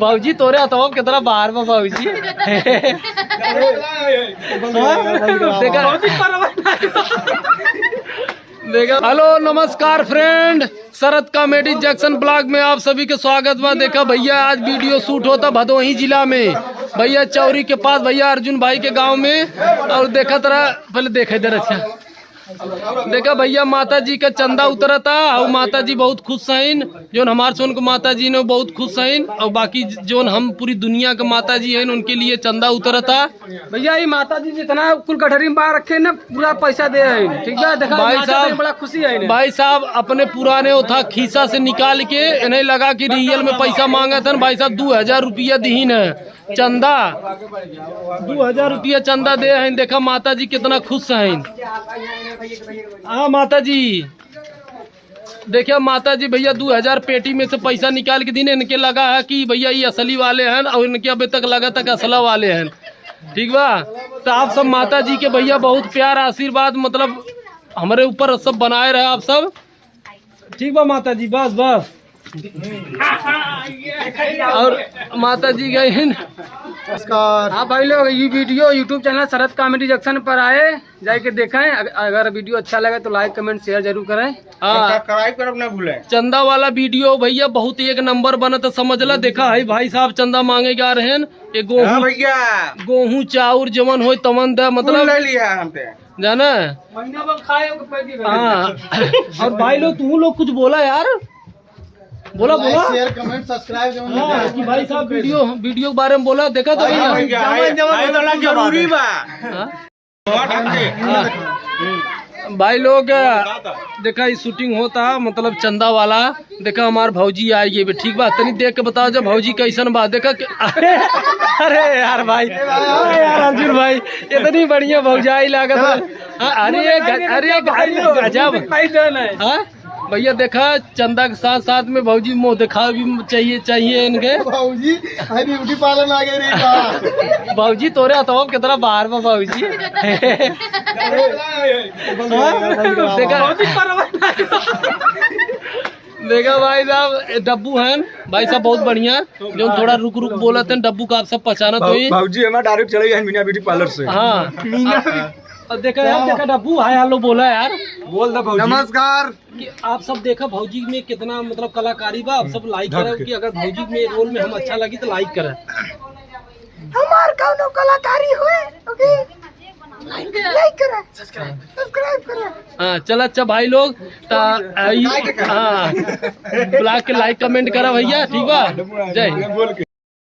भाजी तोरे हथवा कितना बाहर में भाजी देखा। हेलो नमस्कार फ्रेंड, शरद कॉमेडी जंक्शन ब्लॉग में आप सभी के स्वागत बा। देखा भैया आज वीडियो शूट होता भदोही जिला में, भैया चौरी के पास, भैया अर्जुन भाई के गांव में। और देखा तरह पहले देखा इधर, अच्छा देखा भैया माता जी का चंदा उतरा था और माता जी बहुत खुश हैं। जो हमारे सोन को माता जी ने बहुत खुश हैं और बाकी जो हम पूरी दुनिया के माता जी हैं उनके लिए चंदा उतरा था। भैया ये माता जी जितना कुल गठरी में बाहर रखे ना पूरा पैसा दे है, ठीक है। देखा भाई साहब बड़ा खुशी है। भाई साहब अपने पुराने उठा खीसा से निकाल के इन्हें लगा कि रियल में पैसा मांगा था। भाई साहब 2000 रुपया दीन है चंदा, 2000 रुपया चंदा दे हैं। देखा माता जी कितना खुश हैं। हाँ माता जी देखिए, माता जी भैया 2000 पेटी में से पैसा निकाल के दीने। इनके लगा है कि भैया ये असली वाले हैं और इनके अभी तक लगा तक असला वाले हैं, ठीक बा। तो आप सब माता जी के भैया बहुत प्यार आशीर्वाद मतलब हमारे ऊपर सब बनाए रहे आप सब, ठीक बा माता जी। बस बस और माता जी गए। नमस्कार। हाँ भाई लोग, ये वीडियो यूट्यूब चैनल शरद कॉमेडी जंक्शन पर आए, जाके देखें। अगर वीडियो अच्छा लगे तो लाइक कमेंट शेयर जरूर करें। हाँ सब्सक्राइब करना ना भूलें। चंदा वाला वीडियो भैया बहुत एक नंबर बना तो समझ ला। देखा है भाई साहब चंदा मांगे जा रहे हैं। ये गेहूँ चाउर जमन हो तमन द मतलब लिया हमसे जाना। महीना भर खाए। हाँ और भाई लोग तुम लोग कुछ बोला यार, बोला शेयर कमेंट सब्सक्राइब कि भाई साहब वीडियो के बारे में बोला। देखा तो भैया जरूरी बा। भाई लोग देखा ये शूटिंग होता मतलब चंदा वाला। देखा हमार भौजी आई है, ठीक बात तनी देख के बताओ जब भौजी कैसन बात। देखा अरे यार भाई, यार अर्जुन भाई इतनी बढ़िया भौजाई लागत। अरे गजब भैया। देखा चंदा के साथ साथ में भौजी मुँह दिखा भी चाहिए इनके। भौजी ब्यूटी पार्लर आ गए। भौजी तोरे हथवा कितना बाहर में भौजी देखा भाई साहब डब्बू हैं भाई साहब बहुत बढ़िया। जो थोड़ा रुक रुक बोला थे डब्बू का आप सब पहचाना तो भौजी हमारा डायरेक्ट चले गए मीना ब्यूटी पार्लर से। हाँ देखा यार, देखा डब्बू हाय हेलो बोला यार, बोल दो भौजी। नमस्कार। कि आप सब देखा भौजी में कितना मतलब कलाकारी बा। आप सब लाइक करें कि अगर भौजी में रोल में हम अच्छा लगी तो लाइक करें। हमार कौनो कलाकारी हुए ओके लाइक करें सब्सक्राइब करें। हाँ चल अच्छा भाई लोग हाँ ब्लॉग के लाइक कमेंट करा भैया, ठीक बा। जय।